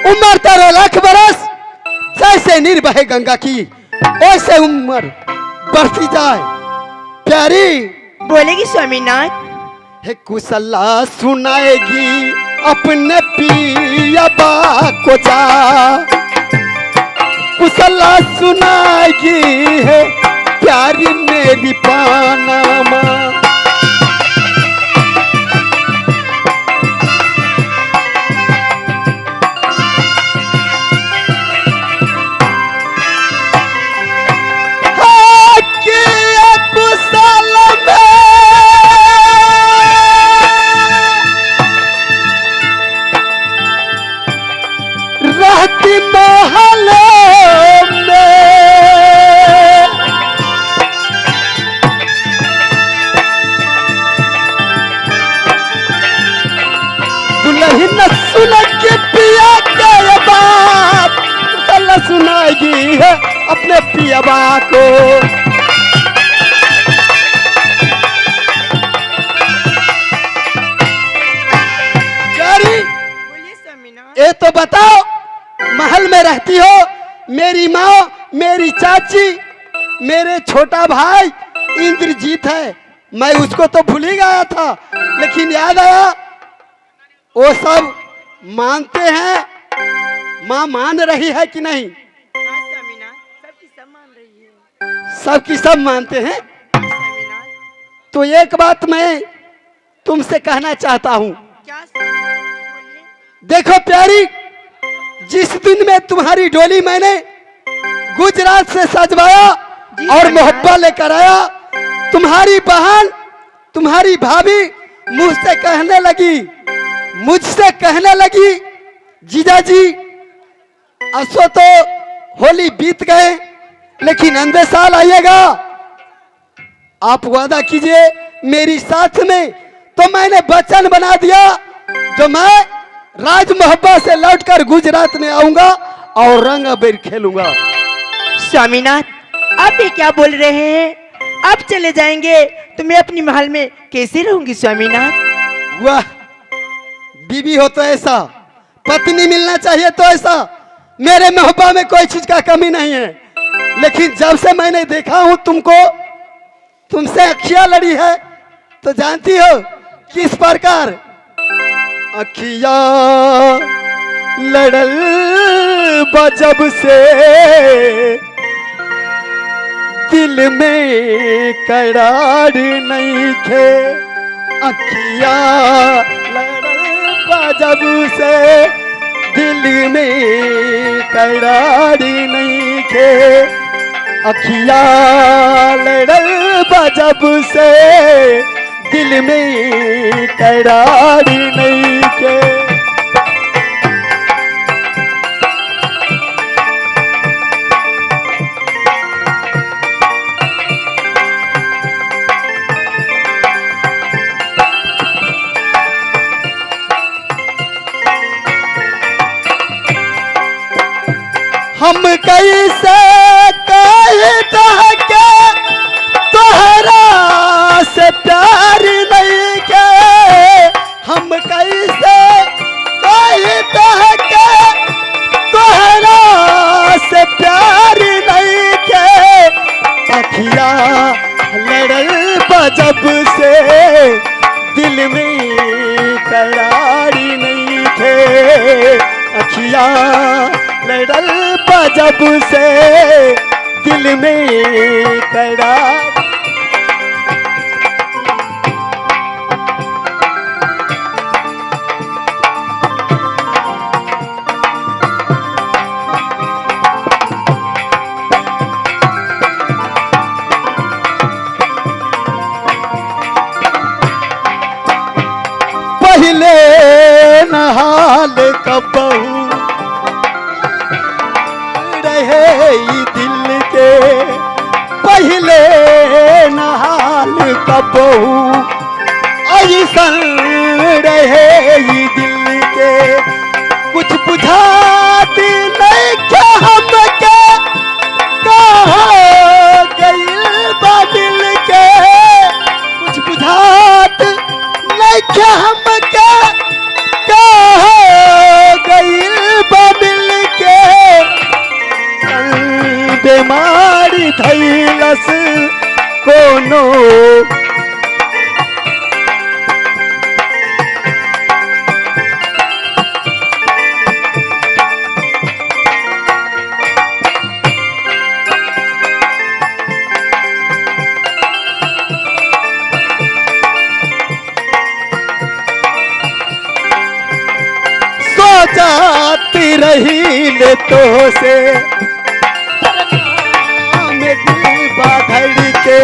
उम्र 13 लाख बरस, जैसे नीर बहे गंगा की वैसे उम्र बढ़ती जाए। प्यारी बोलेगी स्वामीनाथ। है कुशला सुनाएगी अपने पिया को जा, कुशला सुनाएगी है प्यारी मेरी पानामा। सुनाएगी है अपने पियबा को। ये तो बताओ, महल में रहती हो, मेरी माँ, मेरी चाची, मेरे छोटा भाई इंद्रजीत है, मैं उसको तो भूल ही गया था, लेकिन याद आया वो सब मानते हैं। माँ मान रही है कि नहीं? सबकी सब मान रही है। सबकी सब मानते हैं। तो एक बात मैं तुमसे कहना चाहता हूँ। क्या? देखो प्यारी, जिस दिन में तुम्हारी डोली मैंने गुजरात से सजवाया और मोहब्बा लेकर आया, तुम्हारी बहन, तुम्हारी भाभी मुझसे कहने लगी जीजा जी असो तो होली बीत गए, लेकिन अगले साल आइएगा, आप वादा कीजिए मेरी साथ में। तो मैंने वचन बना दिया, जो मैं राज मोहब्बा से लौटकर गुजरात में आऊंगा और रंग अबीर खेलूंगा। स्वामीनाथ, आप ये क्या बोल रहे हैं? आप चले जाएंगे तो मैं अपनी महल में कैसे रहूंगी स्वामीनाथ? वाह, बीवी हो तो ऐसा, पत्नी मिलना चाहिए तो ऐसा। मेरे मोहब्बा में कोई चीज का कमी नहीं है, लेकिन जब से मैंने देखा हूं तुमको, तुमसे अखियां लड़ी है, तो जानती हो किस प्रकार अखिया लड़ल बजब से दिल में करार नहीं थे। अखिया लड़ल बजब से दिल में करार नहीं थे। अखिया लड़ल बजब से दिल में करार नहीं थे। हम कैसे कहता के तोहरा से प्यार नहीं के, हम कैसे कहता के तोहरा से प्यार नहीं के। अखिया लड़ल बजब से दिल में करार नहीं थे। अखिया लड़ल बजब से दिल में करार। पहले नहाल कबहू रहे दिल के, पहले नहाल कबहू ऐसन रहे दिल के। कुछ बुझाती नहीं क्या हमके, कहाँ गइल बा दिल के। कुछ बुझात नहीं क्या हमके, कहाँ गइल बा कोनो जाती रही ले तो से में दिल बाधड़ के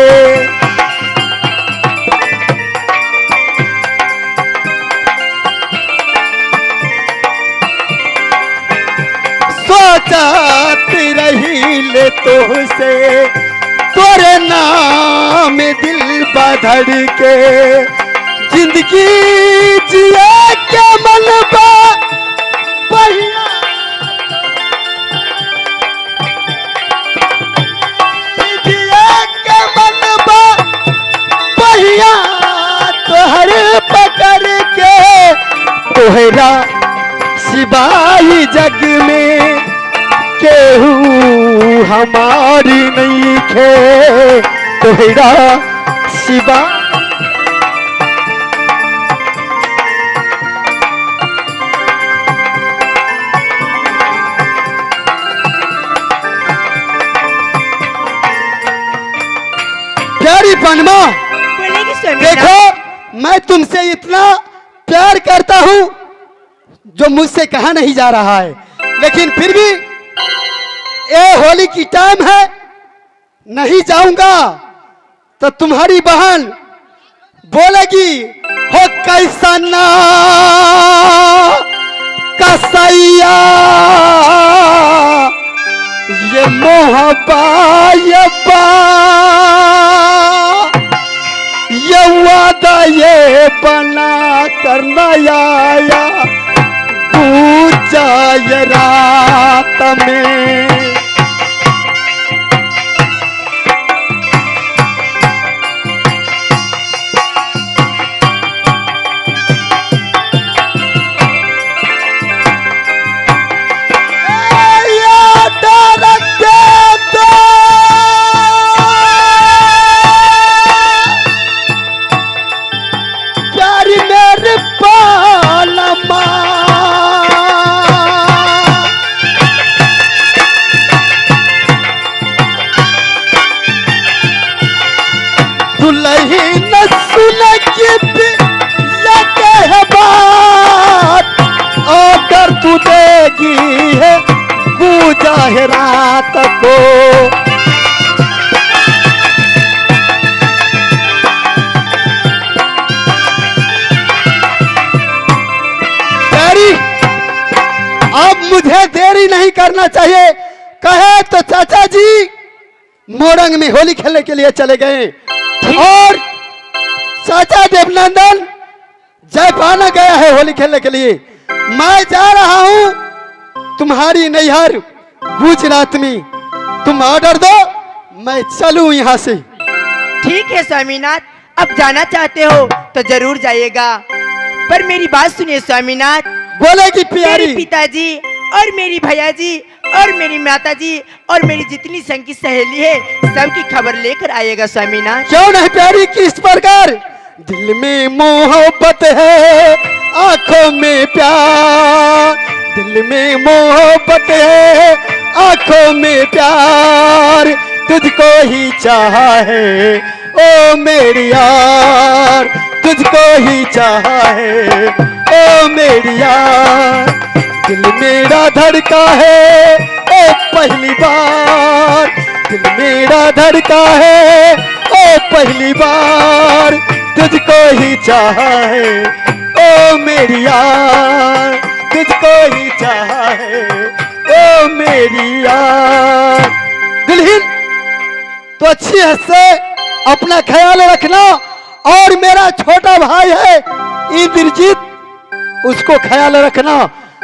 सोचाती रही ले तो से तोरे नाम दिल बाधड़ के जिंदगी जिए के मनबा तोहर पकड़ के तोहरा सिवाही जग में केहू हमारी नहीं खे तोहरा सिवा प्यारी पनमा बोलेगी स्वामीनाथ। देखो मैं तुमसे इतना प्यार करता हूं जो मुझसे कहा नहीं जा रहा है, लेकिन फिर भी ये होली की टाइम है, नहीं जाऊंगा तो तुम्हारी बहन बोलेगी हो कैसा ना कसैया ये मोहब्बा ये वादा ये बना करना आया पूजा ये रात में तू देगी है पूजा है रात को तेरी अब मुझे देरी नहीं करना चाहिए, कहे तो चाचा जी मोरंग में होली खेलने के लिए चले गए और चाचा देवनंदन जयपाना गया है होली खेलने के लिए। मैं जा रहा हूं तुम्हारी नैहर गुजरात में, तुम ऑर्डर दो मैं चलूं यहां से। ठीक है स्वामीनाथ, अब जाना चाहते हो तो जरूर जाइएगा, पर मेरी बात सुनिए स्वामीनाथ। बोलेगी प्यारी। मेरे पिताजी और मेरी भैया जी और मेरी माता जी और मेरी जितनी संग की सहेली है सबकी खबर लेकर आइएगा स्वामीनाथ। क्यों नहीं प्यारी, किस प्रकार दिल में मोहब्बत है आंखों में प्यार, दिल में मोहब्बत है आंखों में प्यार, तुझको ही चाहा है ओ मेरी यार, तुझको ही चाहा है ओ मेरी यार, दिल मेरा धड़का है ओ पहली बार, दिल मेरा धड़का है ओ पहली बार, तुझको ही चाहा है ओ मेरी यार, तुझको ही चाहा है ओ मेरी यार। दुल्हन तो अच्छी हद से अपना ख्याल रखना, और मेरा छोटा भाई है इंद्रजीत, उसको ख्याल रखना।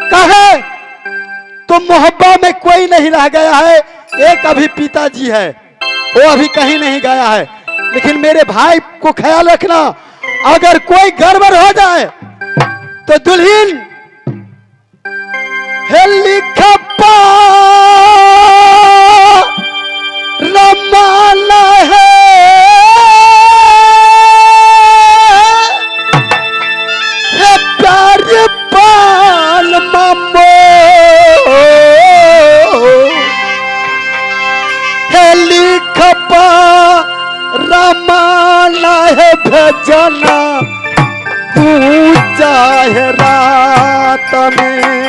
कहे तो मोहब्बा में कोई नहीं रह गया है, एक अभी पिताजी है वो अभी कहीं नहीं गया है, लेकिन मेरे भाई को ख्याल रखना, अगर कोई गड़बड़ हो जाए तो दुल्हन हेलिकप्पा रमाना है भेजना तू चाहे रात में।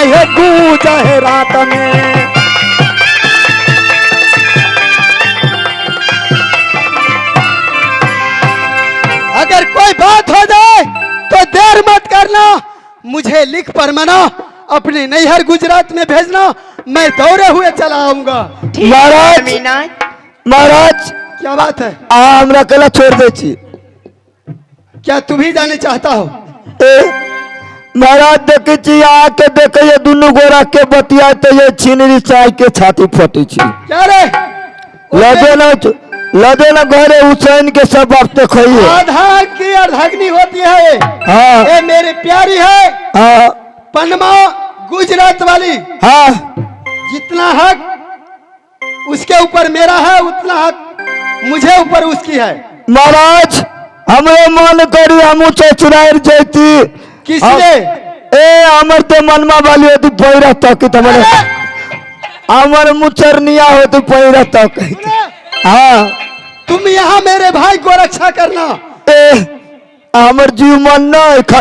है गूंज है रात में। अगर कोई बात हो जाए तो देर मत करना, मुझे लिख परमाना अपने नैहर गुजरात में भेजना, मैं दौड़े हुए चला आऊंगा। महाराज महाराज क्या बात है? हमरा कला छोड़ दे छी। क्या तुम ही जाने चाहता हो? महाराज देखे छी आके देखे ये दोनों गोरा के बतिया तो ये छिनरी चाय के छाती फटी छी। क्या रे? लदे ना घरे हुसैन के सब वक्त खोइए। आधा की अर्धग्नि होती है। हाँ ये मेरी प्यारी है। हाँ पनमा गुजरात वाली। हाँ जितना हक उसके ऊपर मेरा है उतना हक मुझे ऊपर उसकी है। महाराज हमरे मन करी हम चुराएर जैती। किसने? ए हमर तो मनमा वाली होती पैरा तक तुम्हारे हमर मुचरनिया होती पैरा तक। हाँ तुम यहाँ मेरे भाई को रक्षा करना। ए हमर जीव मन न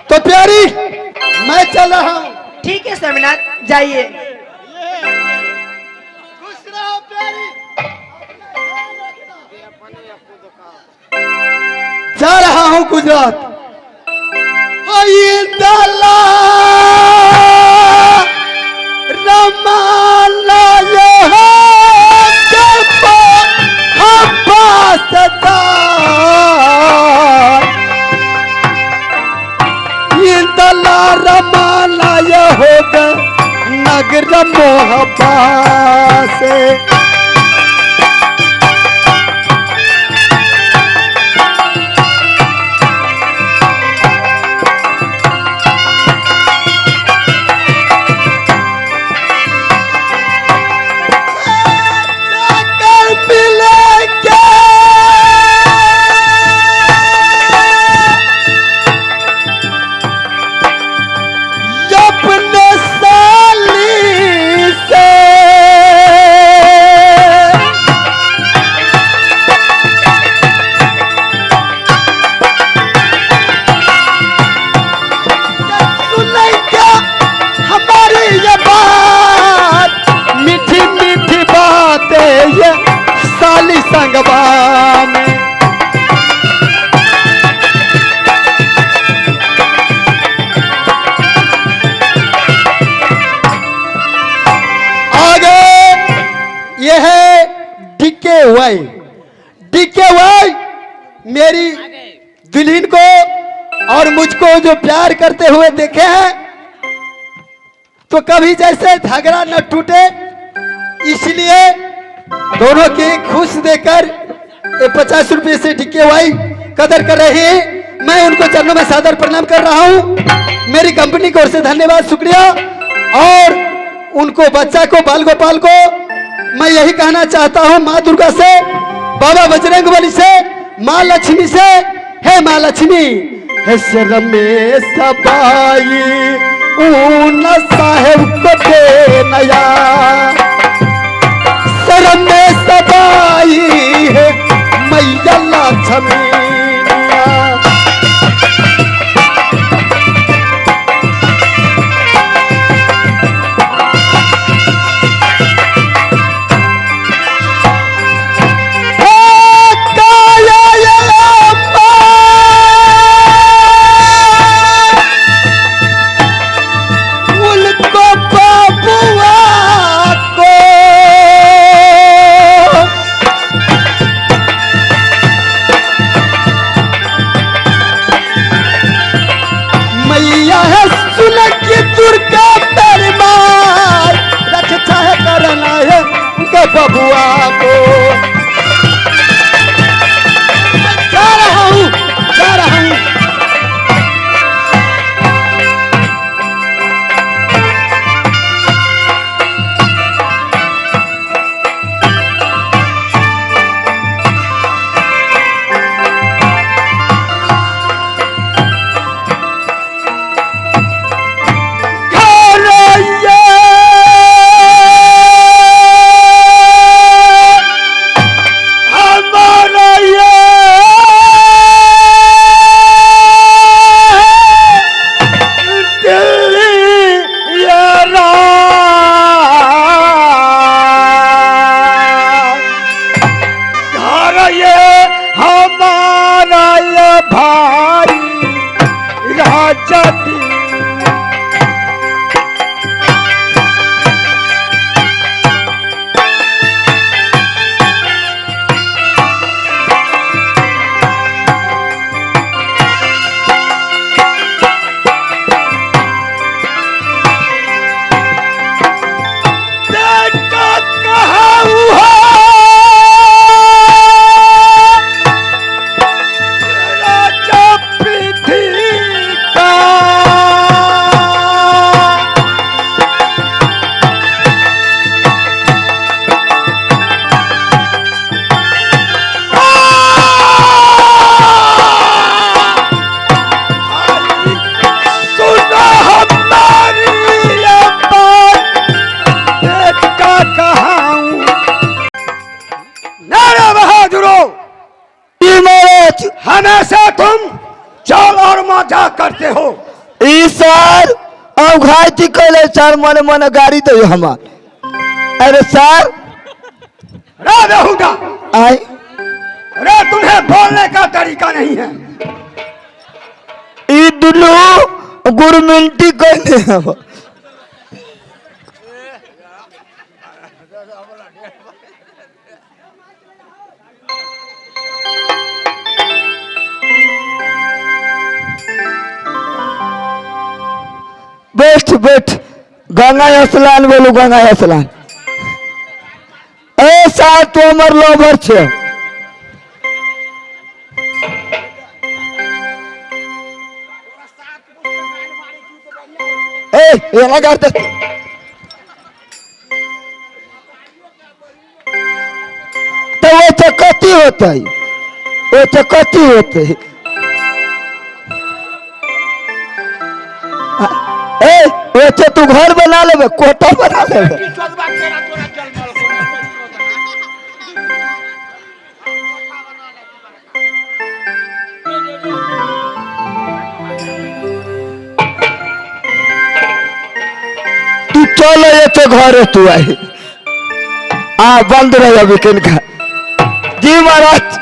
तो प्यारी मैं चल रहा हूँ। ठीक है स्वामीनाथ जाइए। खुश रहो प्यारी। जा रहा हूँ गुजरात। रमालय होगा नगर मोहब्बा से। साली संगवा में आगे ये है डीके वाई। डीके वाई मेरी दुल्हन को और मुझको जो प्यार करते हुए देखे हैं तो कभी जैसे झगड़ा न टूटे, इसलिए दोनों की खुश देकर 50 रुपये से डीके वाई कदर कर रही है। मैं उनको चरणों में सादर प्रणाम कर रहा हूं। मेरी कंपनी की ओर से धन्यवाद शुक्रिया। और उनको बच्चा को बाल गोपाल को मैं यही कहना चाहता हूं, माँ दुर्गा से, बाबा बजरंगबली से, माँ लक्ष्मी से, हे माँ लक्ष्मी हे शरण में सबाई ऊन साहेब को दे नया शरण में सबाई है मैया लक्ष्मी। उनको बाबुआ हमेशा तुम चौल और मजाक करते हो। ई सर अब घाटी कैले सर मन मन गाड़ी दे हमार। अरे सर रे बेहुदा, आई रे तुम्हें बोलने का तरीका नहीं है। ई दुनू गुरमिंटी कैले हम। बैठ बैठ गंगा स्नान बोलू गंगा स्नान। ए साहब तू हमर लोभर छे। ए एना करते तो वो चकती होता है, वो चकती होते है। ए वैसे तू घर बना ले, कोटा बना ले। तू चल ये घर तू आई आ बंद रहे अभी किनका। जी महाराज